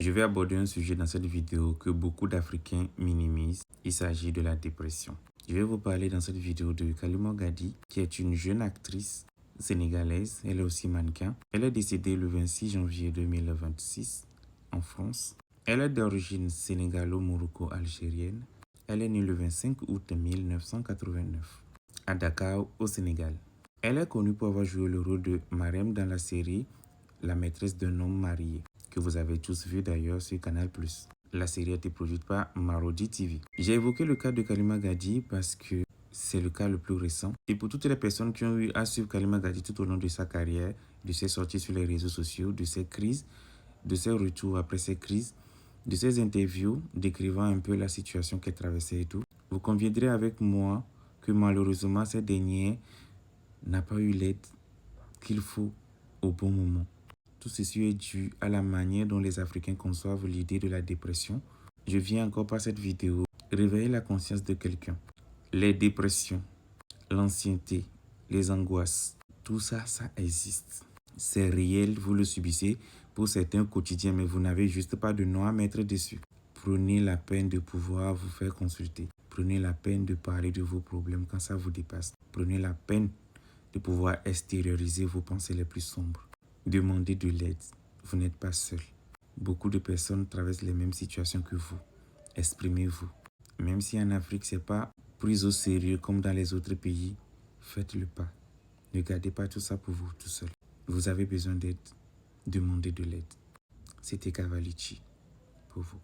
Je vais aborder un sujet dans cette vidéo que beaucoup d'Africains minimisent. Il s'agit de la dépression. Je vais vous parler dans cette vidéo de Kalima Gadi, qui est une jeune actrice sénégalaise. Elle est aussi mannequin. Elle est décédée le 26 janvier 2026 en France. Elle est d'origine sénégalo-morocco-algérienne. Elle est née le 25 août 1989 à Dakar, au Sénégal. Elle est connue pour avoir joué le rôle de Marème dans la série La maîtresse d'un homme marié, que vous avez tous vu d'ailleurs sur Canal+. La série a été produite par Marodi TV. J'ai évoqué le cas de Kalima Gadi parce que c'est le cas le plus récent. Et pour toutes les personnes qui ont eu à suivre Kalima Gadi tout au long de sa carrière, de ses sorties sur les réseaux sociaux, de ses crises, de ses retours après ses crises, de ses interviews décrivant un peu la situation qu'elle traversait et tout, vous conviendrez avec moi que malheureusement cette dernière n'a pas eu l'aide qu'il faut au bon moment. Tout ceci est dû à la manière dont les Africains conçoivent l'idée de la dépression. Je viens encore par cette vidéo réveiller la conscience de quelqu'un. Les dépressions, l'ancienneté, les angoisses, tout ça, ça existe. C'est réel, vous le subissez pour certains au quotidien, mais vous n'avez juste pas de nom à mettre dessus. Prenez la peine de pouvoir vous faire consulter. Prenez la peine de parler de vos problèmes quand ça vous dépasse. Prenez la peine de pouvoir extérioriser vos pensées les plus sombres. Demandez de l'aide. Vous n'êtes pas seul. Beaucoup de personnes traversent les mêmes situations que vous. Exprimez-vous. Même si en Afrique, ce n'est pas pris au sérieux comme dans les autres pays, faites le pas. Ne gardez pas tout ça pour vous tout seul. Vous avez besoin d'aide. Demandez de l'aide. C'était Cavalici pour vous.